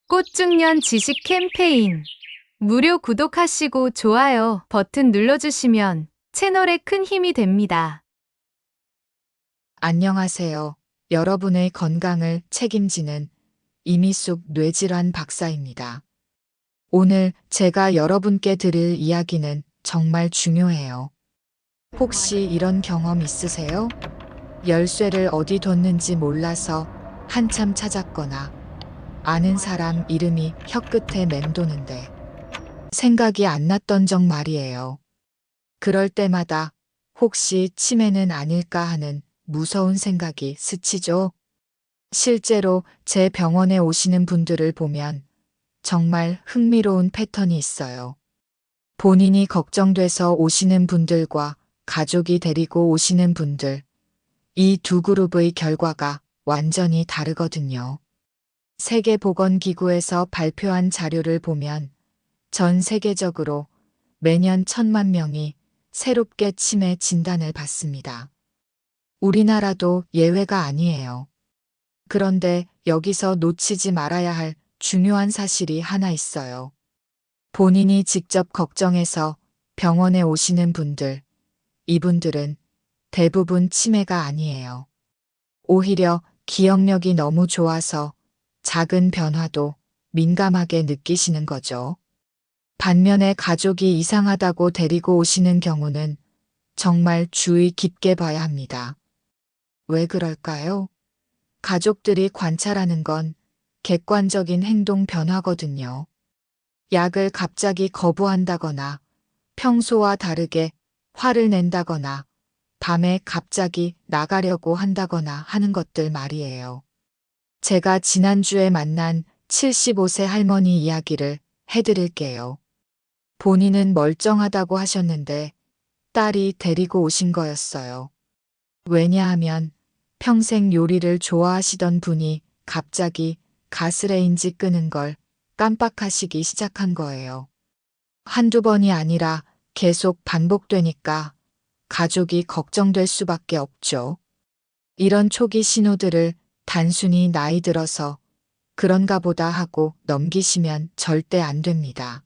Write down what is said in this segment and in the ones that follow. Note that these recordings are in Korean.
꽃중년 지식 캠페인. 무료 구독하시고 좋아요 버튼 눌러주시면 채널에 큰 힘이 됩니다. 안녕하세요. 여러분의 건강을 책임지는 이미숙 뇌질환 박사입니다. 오늘 제가 여러분께 드릴 이야기는 정말 중요해요. 혹시 이런 경험 있으세요? 열쇠를 어디 뒀는지 몰라서 한참 찾았거나 아는 사람 이름이 혀끝에 맴도는데 생각이 안 났던 적 말이에요. 그럴 때마다 혹시 치매는 아닐까 하는 무서운 생각이 스치죠. 실제로 제 병원에 오시는 분들을 보면 정말 흥미로운 패턴이 있어요. 본인이 걱정돼서 오시는 분들과 가족이 데리고 오시는 분들, 이 두 그룹의 결과가 완전히 다르거든요. 세계보건기구에서 발표한 자료를 보면 전 세계적으로 매년 1,000만 명이 새롭게 치매 진단을 받습니다. 우리나라도 예외가 아니에요. 그런데 여기서 놓치지 말아야 할 중요한 사실이 하나 있어요. 본인이 직접 걱정해서 병원에 오시는 분들, 이분들은 대부분 치매가 아니에요. 오히려 기억력이 너무 좋아서 작은 변화도 민감하게 느끼시는 거죠. 반면에 가족이 이상하다고 데리고 오시는 경우는 정말 주의 깊게 봐야 합니다. 왜 그럴까요? 가족들이 관찰하는 건 객관적인 행동 변화거든요. 약을 갑자기 거부한다거나 평소와 다르게 화를 낸다거나 밤에 갑자기 나가려고 한다거나 하는 것들 말이에요. 제가 지난주에 만난 75세 할머니 이야기를 해드릴게요. 본인은 멀쩡하다고 하셨는데 딸이 데리고 오신 거였어요. 왜냐하면 평생 요리를 좋아하시던 분이 갑자기 가스레인지 끄는 걸 깜빡하시기 시작한 거예요. 한두 번이 아니라 계속 반복되니까 가족이 걱정될 수밖에 없죠. 이런 초기 신호들을 단순히 나이 들어서 그런가 보다 하고 넘기시면 절대 안 됩니다.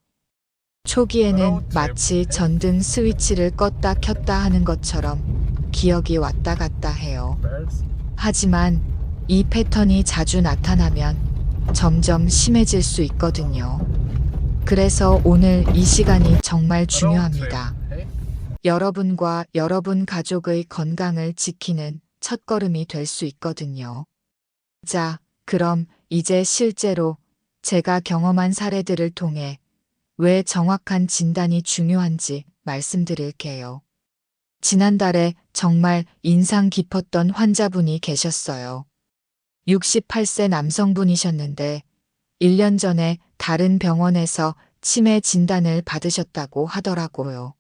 초기에는 마치 전등 스위치를 껐다 켰다 하는 것처럼 기억이 왔다 갔다 해요. 하지만 이 패턴이 자주 나타나면 점점 심해질 수 있거든요. 그래서 오늘 이 시간이 정말 중요합니다. 여러분과 여러분 가족의 건강을 지키는 첫걸음이 될 수 있거든요. 자, 그럼 이제 실제로 제가 경험한 사례들을 통해 왜 정확한 진단이 중요한지 말씀드릴게요. 지난달에 정말 인상 깊었던 환자분이 계셨어요. 68세 남성분이셨는데 1년 전에 다른 병원에서 치매 진단을 받으셨다고 하더라고요.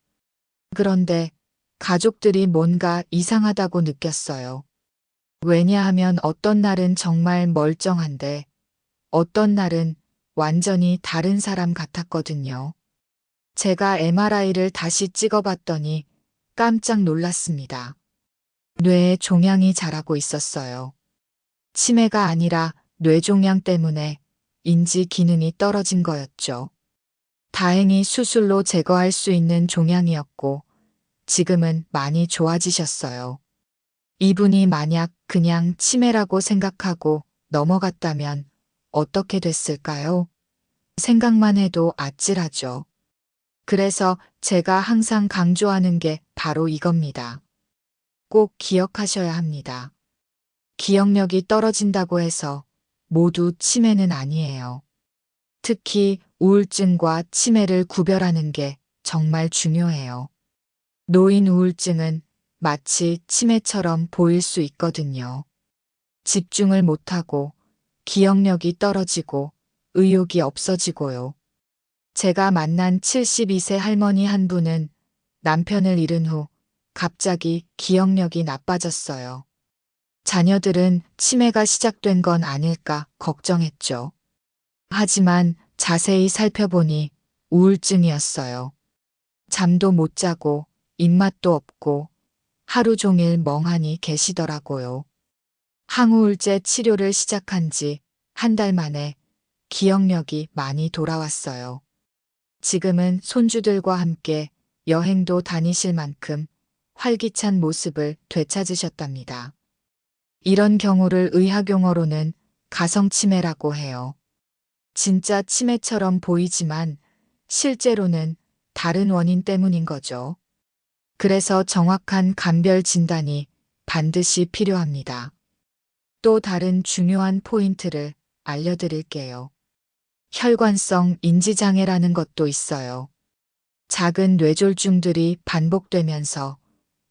그런데 가족들이 뭔가 이상하다고 느꼈어요. 왜냐하면 어떤 날은 정말 멀쩡한데 어떤 날은 완전히 다른 사람 같았거든요. 제가 MRI를 다시 찍어봤더니 깜짝 놀랐습니다. 뇌에 종양이 자라고 있었어요. 치매가 아니라 뇌종양 때문에 인지 기능이 떨어진 거였죠. 다행히 수술로 제거할 수 있는 종양이었고 지금은 많이 좋아지셨어요. 이분이 만약 그냥 치매라고 생각하고 넘어갔다면 어떻게 됐을까요? 생각만 해도 아찔하죠. 그래서 제가 항상 강조하는 게 바로 이겁니다. 꼭 기억하셔야 합니다. 기억력이 떨어진다고 해서 모두 치매는 아니에요. 특히 우울증과 치매를 구별하는 게 정말 중요해요. 노인 우울증은 마치 치매처럼 보일 수 있거든요. 집중을 못하고 기억력이 떨어지고 의욕이 없어지고요. 제가 만난 72세 할머니 한 분은 남편을 잃은 후 갑자기 기억력이 나빠졌어요. 자녀들은 치매가 시작된 건 아닐까 걱정했죠. 하지만 자세히 살펴보니 우울증이었어요. 잠도 못 자고 입맛도 없고 하루 종일 멍하니 계시더라고요. 항우울제 치료를 시작한 지 한 달 만에 기억력이 많이 돌아왔어요. 지금은 손주들과 함께 여행도 다니실 만큼 활기찬 모습을 되찾으셨답니다. 이런 경우를 의학용어로는 가성치매라고 해요. 진짜 치매처럼 보이지만 실제로는 다른 원인 때문인 거죠. 그래서 정확한 감별 진단이 반드시 필요합니다. 또 다른 중요한 포인트를 알려드릴게요. 혈관성 인지장애라는 것도 있어요. 작은 뇌졸중들이 반복되면서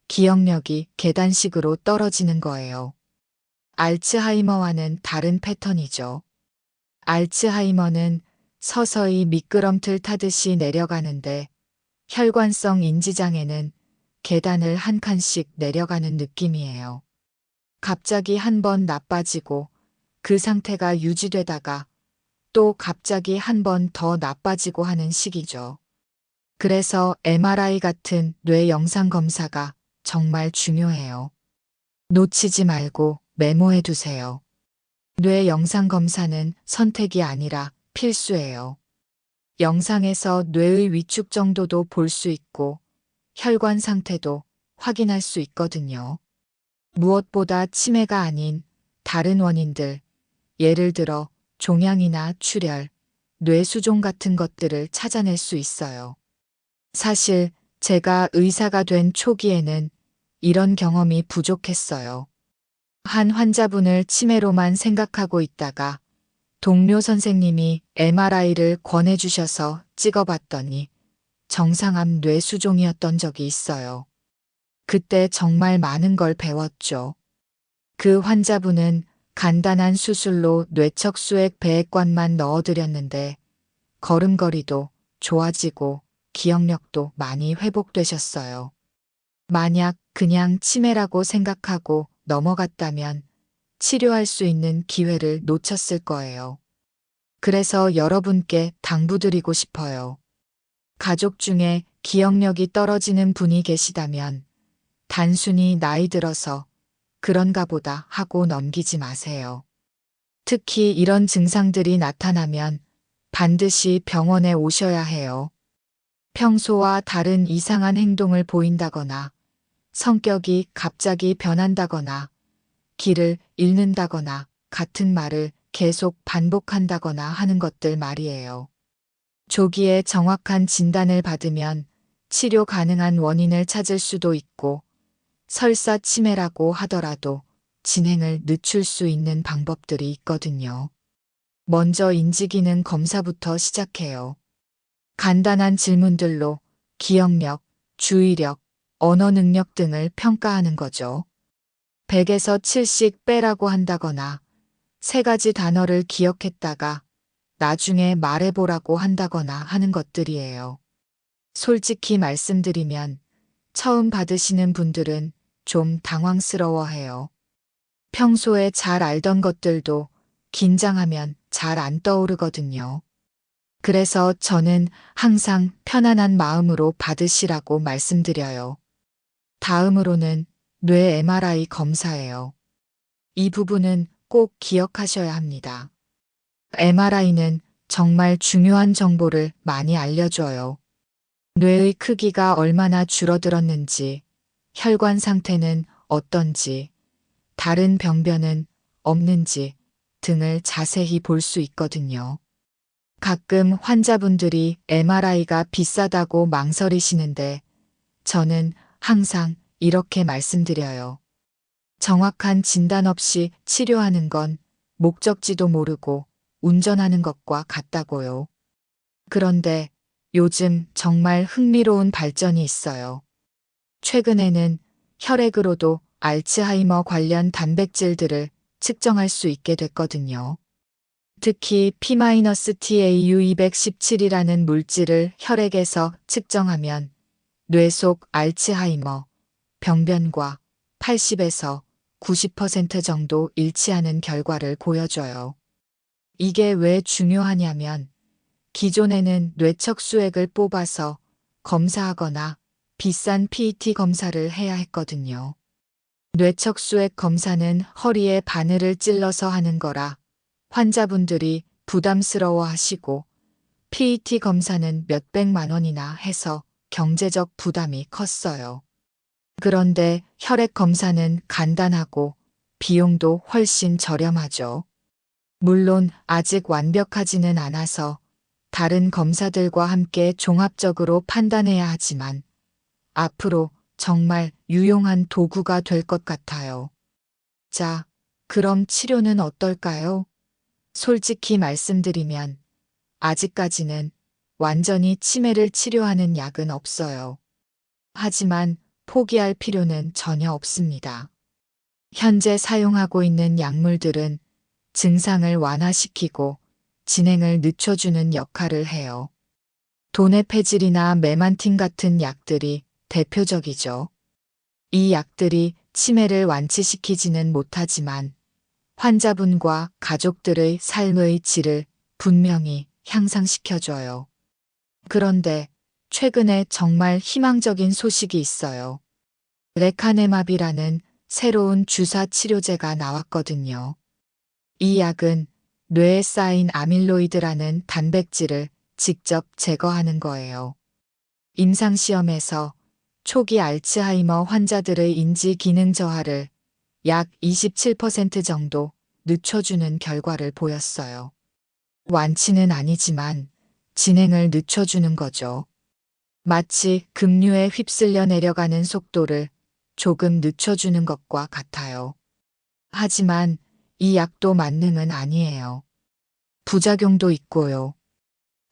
기억력이 계단식으로 떨어지는 거예요. 알츠하이머와는 다른 패턴이죠. 알츠하이머는 서서히 미끄럼틀 타듯이 내려가는데 혈관성 인지장애는 계단을 한 칸씩 내려가는 느낌이에요. 갑자기 한 번 나빠지고 그 상태가 유지되다가 또 갑자기 한 번 더 나빠지고 하는 식이죠. 그래서 MRI 같은 뇌 영상 검사가 정말 중요해요. 놓치지 말고 메모해 두세요. 뇌 영상 검사는 선택이 아니라 필수예요. 영상에서 뇌의 위축 정도도 볼 수 있고 혈관 상태도 확인할 수 있거든요. 무엇보다 치매가 아닌 다른 원인들, 예를 들어 종양이나 출혈, 뇌수종 같은 것들을 찾아낼 수 있어요. 사실 제가 의사가 된 초기에는 이런 경험이 부족했어요. 한 환자분을 치매로만 생각하고 있다가 동료 선생님이 MRI를 권해주셔서 찍어봤더니 정상암 뇌수종이었던 적이 있어요. 그때 정말 많은 걸 배웠죠. 그 환자분은 간단한 수술로 뇌척수액 배액관만 넣어드렸는데 걸음걸이도 좋아지고 기억력도 많이 회복되셨어요. 만약 그냥 치매라고 생각하고 넘어갔다면 치료할 수 있는 기회를 놓쳤을 거예요. 그래서 여러분께 당부드리고 싶어요. 가족 중에 기억력이 떨어지는 분이 계시다면 단순히 나이 들어서 그런가 보다 하고 넘기지 마세요. 특히 이런 증상들이 나타나면 반드시 병원에 오셔야 해요. 평소와 다른 이상한 행동을 보인다거나 성격이 갑자기 변한다거나 길을 잃는다거나 같은 말을 계속 반복한다거나 하는 것들 말이에요. 조기에 정확한 진단을 받으면 치료 가능한 원인을 찾을 수도 있고 설사 치매라고 하더라도 진행을 늦출 수 있는 방법들이 있거든요. 먼저 인지기능 검사부터 시작해요. 간단한 질문들로 기억력, 주의력, 언어 능력 등을 평가하는 거죠. 100에서 70 빼라고 한다거나 3가지 단어를 기억했다가 나중에 말해보라고 한다거나 하는 것들이에요. 솔직히 말씀드리면 처음 받으시는 분들은 좀 당황스러워해요. 평소에 잘 알던 것들도 긴장하면 잘 안 떠오르거든요. 그래서 저는 항상 편안한 마음으로 받으시라고 말씀드려요. 다음으로는 뇌 MRI 검사예요. 이 부분은 꼭 기억하셔야 합니다. MRI는 정말 중요한 정보를 많이 알려줘요. 뇌의 크기가 얼마나 줄어들었는지, 혈관 상태는 어떤지, 다른 병변은 없는지 등을 자세히 볼 수 있거든요. 가끔 환자분들이 MRI가 비싸다고 망설이시는데 저는 항상 이렇게 말씀드려요. 정확한 진단 없이 치료하는 건 목적지도 모르고 운전하는 것과 같다고요. 그런데 요즘 정말 흥미로운 발전이 있어요. 최근에는 혈액으로도 알츠하이머 관련 단백질들을 측정할 수 있게 됐거든요. 특히 P-TAU217이라는 물질을 혈액에서 측정하면 뇌 속 알츠하이머 병변과 80에서 90% 정도 일치하는 결과를 보여줘요. 이게 왜 중요하냐면 기존에는 뇌척수액을 뽑아서 검사하거나 비싼 PET 검사를 해야 했거든요. 뇌척수액 검사는 허리에 바늘을 찔러서 하는 거라 환자분들이 부담스러워 하시고 PET 검사는 몇백만 원이나 해서 경제적 부담이 컸어요. 그런데 혈액 검사는 간단하고 비용도 훨씬 저렴하죠. 물론 아직 완벽하지는 않아서 다른 검사들과 함께 종합적으로 판단해야 하지만 앞으로 정말 유용한 도구가 될 것 같아요. 자, 그럼 치료는 어떨까요? 솔직히 말씀드리면 아직까지는 완전히 치매를 치료하는 약은 없어요. 하지만 포기할 필요는 전혀 없습니다. 현재 사용하고 있는 약물들은 증상을 완화시키고 진행을 늦춰주는 역할을 해요. 도네페질이나 메만틴 같은 약들이 대표적이죠. 이 약들이 치매를 완치시키지는 못하지만 환자분과 가족들의 삶의 질을 분명히 향상시켜줘요. 그런데 최근에 정말 희망적인 소식이 있어요. 레카네마비라는 새로운 주사 치료제가 나왔거든요. 이 약은 뇌에 쌓인 아밀로이드라는 단백질을 직접 제거하는 거예요. 임상시험에서 초기 알츠하이머 환자들의 인지 기능 저하를 약 27% 정도 늦춰주는 결과를 보였어요. 완치는 아니지만 진행을 늦춰주는 거죠. 마치 급류에 휩쓸려 내려가는 속도를 조금 늦춰주는 것과 같아요. 하지만 이 약도 만능은 아니에요. 부작용도 있고요.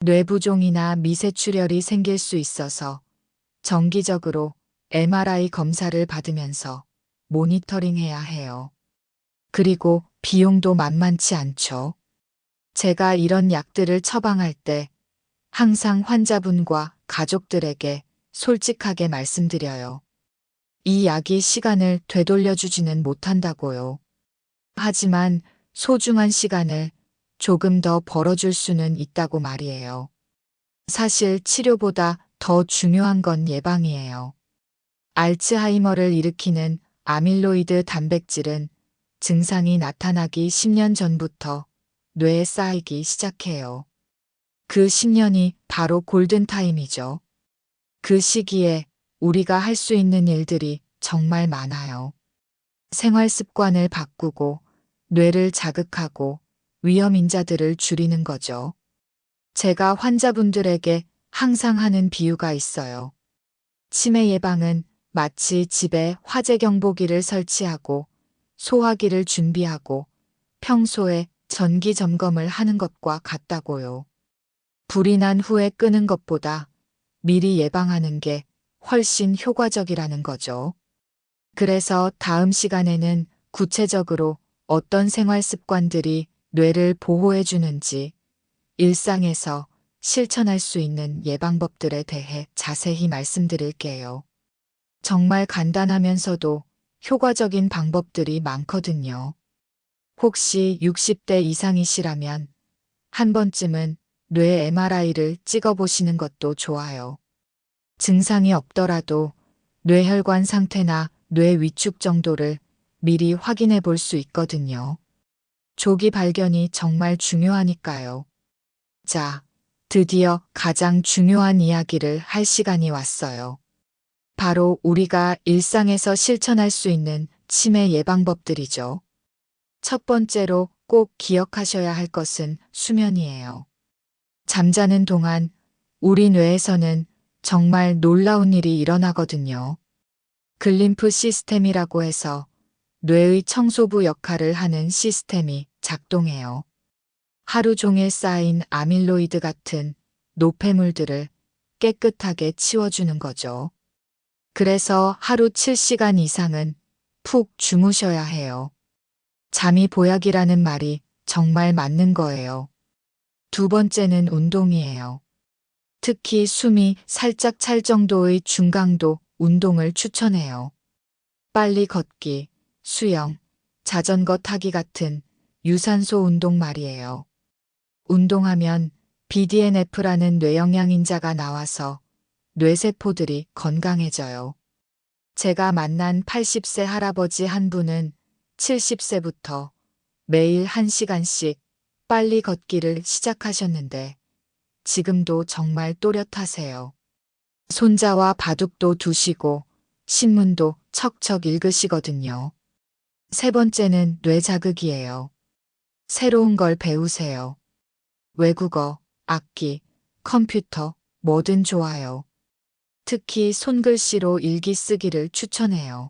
뇌부종이나 미세출혈이 생길 수 있어서 정기적으로 MRI 검사를 받으면서 모니터링해야 해요. 그리고 비용도 만만치 않죠. 제가 이런 약들을 처방할 때 항상 환자분과 가족들에게 솔직하게 말씀드려요. 이 약이 시간을 되돌려주지는 못한다고요. 하지만 소중한 시간을 조금 더 벌어줄 수는 있다고 말이에요. 사실 치료보다 더 중요한 건 예방이에요. 알츠하이머를 일으키는 아밀로이드 단백질은 증상이 나타나기 10년 전부터 뇌에 쌓이기 시작해요. 그 10년이 바로 골든타임이죠. 그 시기에 우리가 할 수 있는 일들이 정말 많아요. 생활 습관을 바꾸고 뇌를 자극하고 위험 인자들을 줄이는 거죠. 제가 환자분들에게 항상 하는 비유가 있어요. 치매 예방은 마치 집에 화재 경보기를 설치하고 소화기를 준비하고 평소에 전기 점검을 하는 것과 같다고요. 불이 난 후에 끄는 것보다 미리 예방하는 게 훨씬 효과적이라는 거죠. 그래서 다음 시간에는 구체적으로 어떤 생활 습관들이 뇌를 보호해 주는지 일상에서 실천할 수 있는 예방법들에 대해 자세히 말씀드릴게요. 정말 간단하면서도 효과적인 방법들이 많거든요. 혹시 60대 이상이시라면 한 번쯤은 뇌 MRI를 찍어보시는 것도 좋아요. 증상이 없더라도 뇌혈관 상태나 뇌 위축 정도를 미리 확인해 볼 수 있거든요. 조기 발견이 정말 중요하니까요. 자, 드디어 가장 중요한 이야기를 할 시간이 왔어요. 바로 우리가 일상에서 실천할 수 있는 치매 예방법들이죠. 첫 번째로 꼭 기억하셔야 할 것은 수면이에요. 잠자는 동안 우리 뇌에서는 정말 놀라운 일이 일어나거든요. 글림프 시스템이라고 해서 뇌의 청소부 역할을 하는 시스템이 작동해요. 하루 종일 쌓인 아밀로이드 같은 노폐물들을 깨끗하게 치워주는 거죠. 그래서 하루 7시간 이상은 푹 주무셔야 해요. 잠이 보약이라는 말이 정말 맞는 거예요. 두 번째는 운동이에요. 특히 숨이 살짝 찰 정도의 중강도 운동을 추천해요. 빨리 걷기, 수영, 자전거 타기 같은 유산소 운동 말이에요. 운동하면 BDNF라는 뇌영양인자가 나와서 뇌세포들이 건강해져요. 제가 만난 80세 할아버지 한 분은 70세부터 매일 1시간씩 빨리 걷기를 시작하셨는데 지금도 정말 또렷하세요. 손자와 바둑도 두시고 신문도 척척 읽으시거든요. 세 번째는 뇌 자극이에요. 새로운 걸 배우세요. 외국어, 악기, 컴퓨터, 뭐든 좋아요. 특히 손글씨로 일기 쓰기를 추천해요.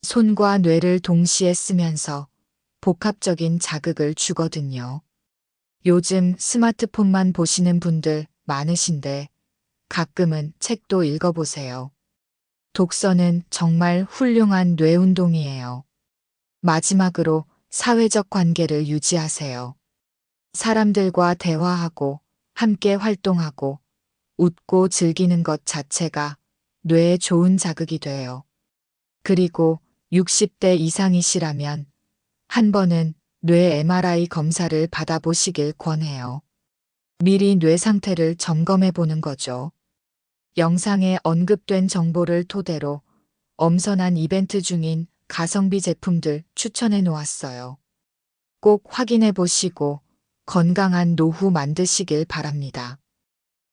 손과 뇌를 동시에 쓰면서 복합적인 자극을 주거든요. 요즘 스마트폰만 보시는 분들 많으신데 가끔은 책도 읽어보세요. 독서는 정말 훌륭한 뇌 운동이에요. 마지막으로 사회적 관계를 유지하세요. 사람들과 대화하고 함께 활동하고 웃고 즐기는 것 자체가 뇌에 좋은 자극이 돼요. 그리고 60대 이상이시라면 한 번은 뇌 MRI 검사를 받아보시길 권해요. 미리 뇌 상태를 점검해 보는 거죠. 영상에 언급된 정보를 토대로 엄선한 이벤트 중인 가성비 제품들 추천해 놓았어요. 꼭 확인해 보시고 건강한 노후 만드시길 바랍니다.